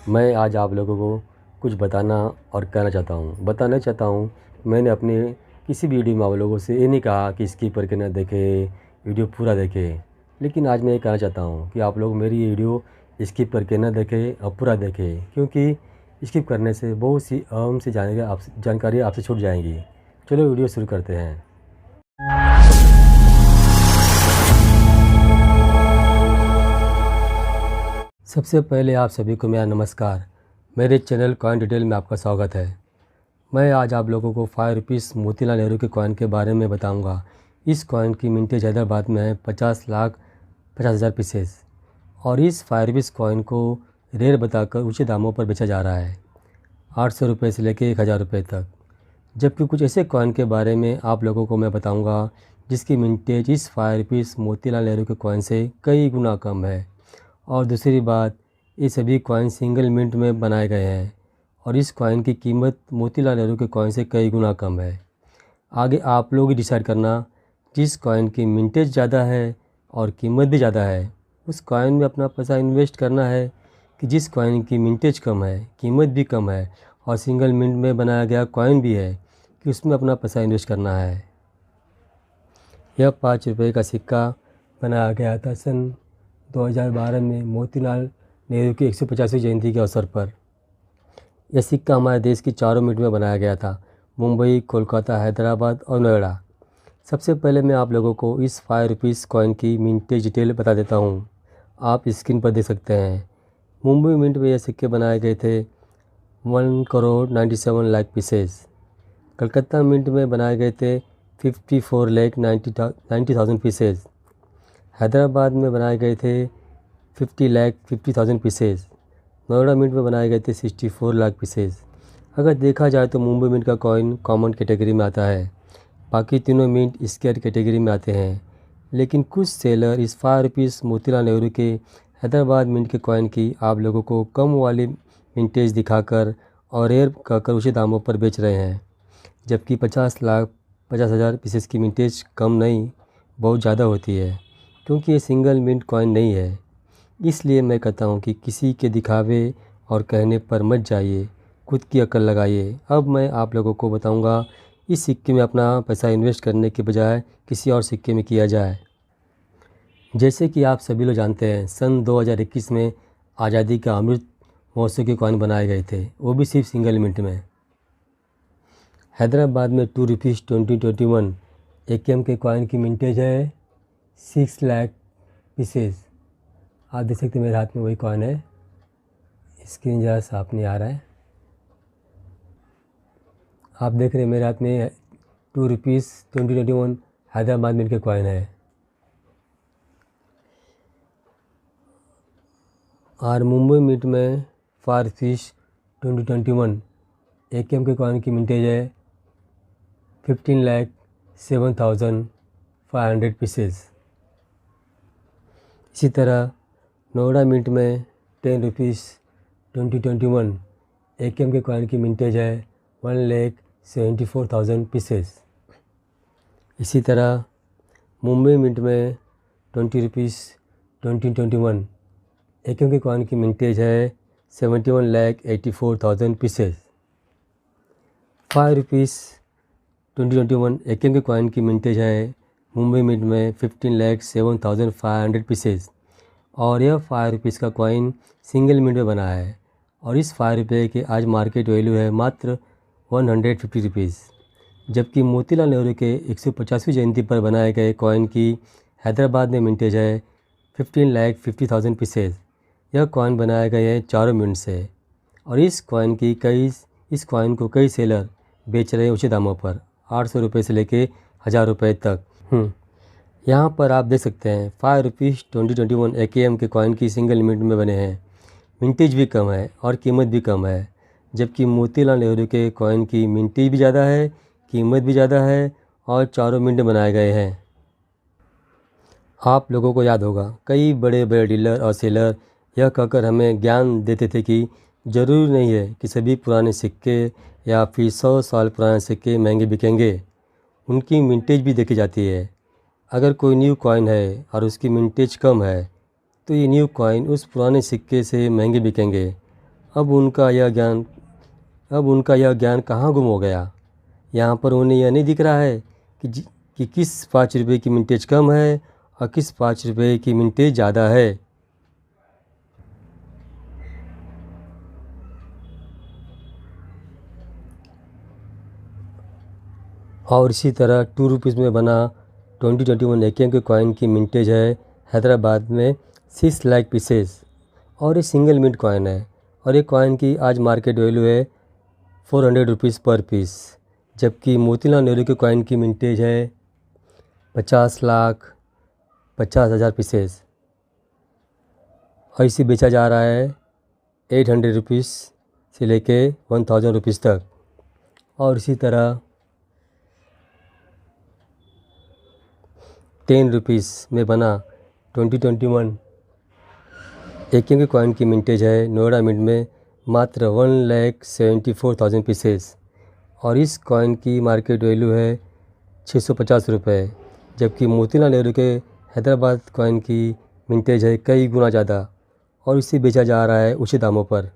मैं आज आप लोगों को कुछ बताना और कहना चाहता हूँ। बताना चाहता हूँ, मैंने अपने किसी भी वीडियो में आप लोगों से ये नहीं कहा कि स्किप करके ना देखें, वीडियो पूरा देखें। लेकिन आज मैं ये कहना चाहता हूँ कि आप लोग मेरी ये वीडियो स्किप करके ना देखें और पूरा देखें, क्योंकि स्किप करने से बहुत सी अहम सी जानकारी आपसे छूट जाएंगी। चलो वीडियो शुरू करते हैं। सबसे पहले आप सभी को मेरा नमस्कार। मेरे चैनल कॉइन डिटेल में आपका स्वागत है। मैं आज आप लोगों को 5 रुपीज़ मोतीलाल नेहरू के कॉइन के बारे में बताऊंगा। इस कॉइन की मिंटेज हैदराबाद में है 50,50,000 पीसेस और इस 5 रुपीज़ कॉइन को रेयर बताकर ऊँचे दामों पर बेचा जा रहा है, 800 रुपये से लेकर 1000 रुपये तक। जबकि कुछ ऐसे कॉइन के बारे में आप लोगों को मैं बताऊँगा जिसकी मिंटेज इस 5 रुपीज़ मोतीलाल नेहरू के कॉइन से कई गुना कम है। और दूसरी बात, ये सभी कॉइन सिंगल मिंट में बनाए गए हैं और इस कॉइन की कीमत मोतीलाल नेहरू के कॉइन से कई गुना कम है। आगे आप लोग ही डिसाइड करना, जिस कॉइन की मिंटेज ज़्यादा है और कीमत भी ज़्यादा है उस कॉइन में अपना पैसा इन्वेस्ट करना है कि जिस कॉइन की मिंटेज कम है, कीमत भी कम है और सिंगल मिंट में बनाया गया कॉइन भी है कि उसमें अपना पैसा इन्वेस्ट करना है। यह 5 रुपये का सिक्का बनाया गया था सन 2012 में मोतीलाल नेहरू की 150वीं जयंती के अवसर पर। यह सिक्का हमारे देश की 4 मिनट में बनाया गया था, मुंबई, कोलकाता, हैदराबाद और नोएडा। सबसे पहले मैं आप लोगों को इस 5 रुपीज़ कॉइन की मिंटेज डिटेल बता देता हूँ। आप स्क्रीन पर देख सकते हैं। मुंबई मिंट में यह सिक्के बनाए गए थे 1,97,00,000 पीसेस। कलकत्ता मिंट में बनाए गए थे 54,90,000 पीसेस। हैदराबाद में बनाए गए थे 50,50,000 पीसेस। नोएडा मिंट में बनाए गए थे 64 लाख पीसेस। अगर देखा जाए तो मुंबई मिंट का कॉइन कॉमन कैटेगरी में आता है, बाकी तीनों मिंट स्केयर कैटेगरी में आते हैं। लेकिन कुछ सेलर इस 5 रुपीज़ मोतीलाल नेहरू के हैदराबाद मिंट के कॉइन की आप लोगों को कम वाली मिंटेज दिखाकर और रेयर कहकर ऊँचे दामों पर बेच रहे हैं, जबकि 50,50,000 पीसेस की मिंटेज कम नहीं, बहुत ज़्यादा होती है, क्योंकि ये सिंगल मिंट कॉइन नहीं है। इसलिए मैं कहता हूँ कि किसी के दिखावे और कहने पर मत जाइए, खुद की अकल लगाइए। अब मैं आप लोगों को बताऊँगा इस सिक्के में अपना पैसा इन्वेस्ट करने के बजाय किसी और सिक्के में किया जाए। जैसे कि आप सभी लोग जानते हैं, सन 2021 में आज़ादी का अमृत महोत्सव के कॉइन बनाए गए थे, वो भी सिर्फ सिंगल मिंट में। हैदराबाद में 2 रुपीज़ 2021 AKM के कॉइन की मिंटेज है 6 लाख पीसेस। आप देख सकते हैं मेरे हाथ में वही कॉइन है। स्क्रीन ज़रा साफ नहीं आ रहा है। आप देख रहे हैं मेरे हाथ में 2 रुपीज़ 2021 हैदराबाद मिंट के कॉइन है। और मुंबई मिंट में 5 रुपीज़ 2021 AKM के कॉइन की मिंटेज है 15,07,500 पीसेस। इसी तरह नोएडा मिंट में 10 रुपीज़ 2021 AKM के कॉइन की मिंटेज है 1,74,000 पीसेस। इसी तरह मुंबई मिंट में 20 रुपीज़ 2021 AKM के कॉइन की मिंटेज है 71,84,000 पीसेस। 5 रुपीज़ 2021 AKM के कॉइन की मिंटेज है मुंबई मिंट में 15,07,500 पीसेस और यह 5 रुपीज़ का कॉइन सिंगल मिंट में बना है और इस 5 रुपये के आज मार्केट वैल्यू है मात्र 150 रुपीज़। जबकि मोतीलाल नेहरू के 150वीं जयंती पर बनाए गए कॉइन की हैदराबाद में मिंटेज है 15,50,000 पीसेस। यह कॉइन बनाए गए हैं 4 मिनट से और इस कॉइन को कई सेलर बेच रहे हैं ऊँचे दामों पर, 800 रुपये से लेके 1000 रुपये तक। यहाँ पर आप देख सकते हैं 5 रुपीज़ 2021 AKM के कॉइन की सिंगल मिनट में बने हैं, मिंटेज भी कम है और कीमत भी कम है। जबकि मोतीलाल नेहरू के कॉइन की मिंटेज भी ज़्यादा है, कीमत भी ज़्यादा है और 4 मिनट में बनाए गए हैं। आप लोगों को याद होगा, कई बड़े बड़े डीलर और सेलर यह कहकर हमें ज्ञान देते थे कि ज़रूरी नहीं है कि सभी पुराने सिक्के या फिर 100 साल पुराने सिक्के महंगे बिकेंगे, उनकी मिंटेज भी देखी जाती है। अगर कोई न्यू कॉइन है और उसकी मिंटेज कम है तो ये न्यू कॉइन उस पुराने सिक्के से महंगे बिकेंगे अब उनका यह ज्ञान कहाँ गुम हो गया। यहाँ पर उन्हें यह नहीं दिख रहा है कि किस 5 रुपये की मिंटेज कम है और किस 5 रुपये की मिंटेज ज़्यादा है। और इसी तरह 2 रुपीज़ में बना 2021 AKM के कॉइन की मिंटेज है हैदराबाद में 6 लाख पीसेस और ये सिंगल मिंट कॉइन है और ये कॉइन की आज मार्केट वैल्यू है 400 रुपीज़ पर पीस। जबकि मोतीलाल नेहरू के कॉइन की मिंटेज है 50,50,000 पीसेस और इसे बेचा जा रहा है 800 रुपीज़ से लेके 1000 रुपीज़ तक। और इसी तरह 10 रुपीज़ में बना 2021 AKM के कॉइन की मिंटेज है नोएडा मिंट में मात्र 1,74,000 पीसेस और इस कॉइन की मार्केट वैल्यू है 650 रुपये। जबकि मोतीलाल नेहरू के हैदराबाद कॉइन की मिंटेज है कई गुना ज़्यादा और इसे बेचा जा रहा है ऊँचे दामों पर।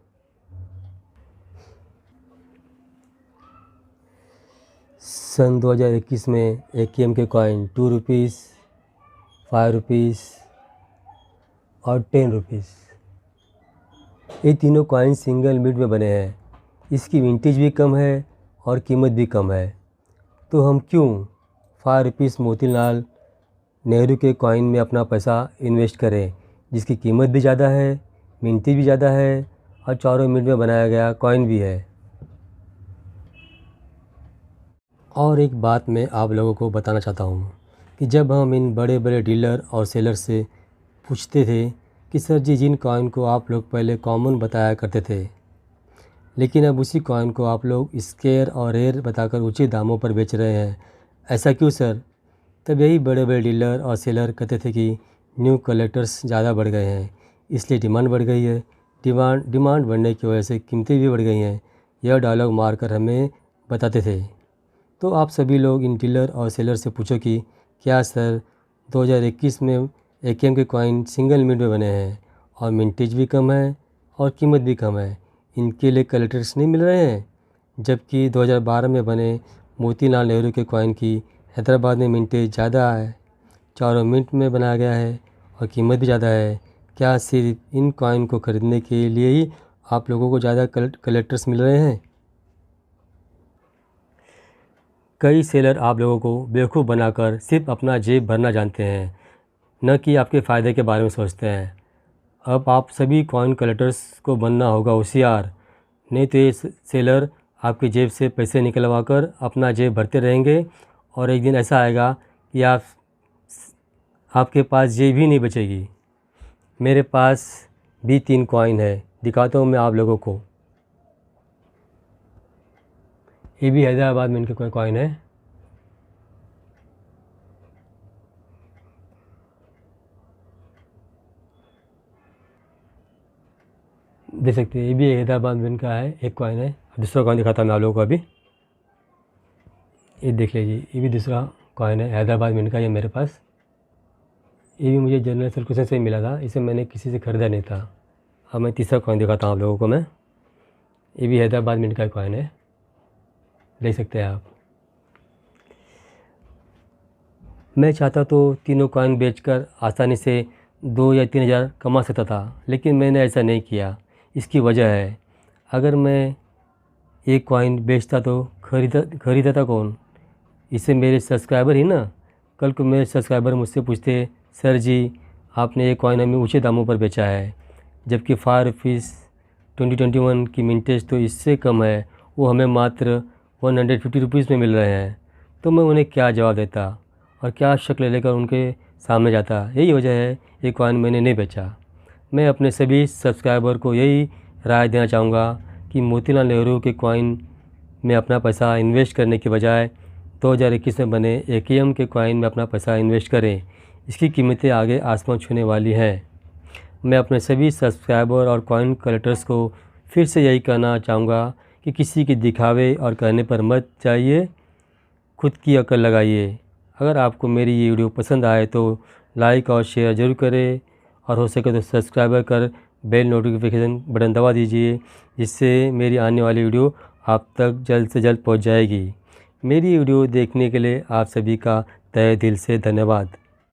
सन 2021 में AKM के कॉइन 2 रुपीज़, 5 रुपीज़ और 10 रुपीज़ ये तीनों कॉइन सिंगल मिंट में बने हैं। इसकी विंटेज भी कम है और कीमत भी कम है। तो हम क्यों 5 रुपीज़ मोतीलाल नेहरू के कॉइन में अपना पैसा इन्वेस्ट करें जिसकी कीमत भी ज़्यादा है, मिंटेज भी ज़्यादा है और चारों मिनट में बनाया गया कॉइन भी है। और एक बात मैं आप लोगों को बताना चाहता हूँ कि जब हम इन बड़े बड़े डीलर और सेलर से पूछते थे कि सर जी जिन कॉइन को आप लोग पहले कॉमन बताया करते थे लेकिन अब उसी कॉइन को आप लोग स्केयर और रेयर बताकर ऊंचे दामों पर बेच रहे हैं, ऐसा क्यों सर? तब यही बड़े बड़े डीलर और सेलर कहते थे कि न्यू कलेक्टर्स ज़्यादा बढ़ गए हैं इसलिए डिमांड बढ़ गई है, डिमांड बढ़ने की वजह से कीमतें भी बढ़ गई हैं। यह डायलॉग मारकर हमें बताते थे। तो आप सभी लोग इन डीलर और सेलर से पूछो कि क्या सर 2021 में AKM के कॉइन सिंगल मिंट में बने हैं और मिंटेज भी कम है और कीमत भी कम है, इनके लिए कलेक्टर्स नहीं मिल रहे हैं? जबकि 2012 में बने मोतीलाल नेहरू के कॉइन की हैदराबाद में मिंटेज ज़्यादा है, चारों मिंट में बनाया गया है और कीमत भी ज़्यादा है। क्या सिर्फ इन कॉइन को ख़रीदने के लिए ही आप लोगों को ज़्यादा कलेक्टर्स मिल रहे हैं? कई सेलर आप लोगों को बेवकूफ़ बनाकर सिर्फ अपना जेब भरना जानते हैं, न कि आपके फ़ायदे के बारे में सोचते हैं। अब आप सभी कॉइन कलेक्टर्स को बनना होगा होशियार, नहीं तो ये सेलर आपकी जेब से पैसे निकलवा कर अपना जेब भरते रहेंगे और एक दिन ऐसा आएगा कि आपके पास जेब ही नहीं बचेगी। मेरे पास भी 3 कॉइन है, दिखाता हूँ मैं आप लोगों को। ये भी हैदराबाद में इनके कोई कॉइन है। देख सकते हैं ये भी हैदराबाद में इनका है, एक कॉइन है। दूसरा कॉइन दिखाता हूँ मैं आप लोगों को अभी। ये देख लीजिए, ये भी दूसरा कॉइन है हैदराबाद में इनका, ये मेरे पास। ये भी मुझे जनरल सर्कुलेशन से ही मिला था, इसे मैंने किसी से ख़रीदा नहीं था। अब मैं तीसरा कॉइन दिखाता हूँ आप लोगों को मैं। ये भी हैदराबाद में इनका कॉइन है, देख सकते हैं आप। मैं चाहता तो तीनों कॉइन बेचकर आसानी से 2 या 3 हज़ार कमा सकता था, लेकिन मैंने ऐसा नहीं किया। इसकी वजह है, अगर मैं एक कॉइन बेचता तो खरीदता कौन? इसे मेरे सब्सक्राइबर ही ना। कल को मेरे सब्सक्राइबर मुझसे पूछते सर जी आपने ये कॉइन हमें ऊँचे दामों पर बेचा है, जबकि 5 रुपीज़ 2021 की मिंटेज तो इससे कम है, वो हमें मात्र 150 रुपीज़ में मिल रहे हैं। तो मैं उन्हें क्या जवाब देता और क्या शक्ल लेकर उनके सामने जाता? यही वजह है ये कॉइन मैंने नहीं बेचा। मैं अपने सभी सब्सक्राइबर को यही राय देना चाहूँगा कि मोतीलाल नेहरू के कॉइन में अपना पैसा इन्वेस्ट करने के बजाय 2021 में बने AKM के कॉइन में अपना पैसा इन्वेस्ट करें। इसकी कीमतें आगे आसमान छूने वाली हैं। मैं अपने सभी सब्सक्राइबर और कॉइन कलेक्टर्स को फिर से यही कहना चाहूँगा कि किसी के दिखावे और कहने पर मत जाइए, खुद की अकल लगाइए। अगर आपको मेरी ये वीडियो पसंद आए तो लाइक और शेयर ज़रूर करें और हो सके तो सब्सक्राइब कर बेल नोटिफिकेशन बटन दबा दीजिए, जिससे मेरी आने वाली वीडियो आप तक जल्द से जल्द पहुंच जाएगी। मेरी वीडियो देखने के लिए आप सभी का तहे दिल से धन्यवाद।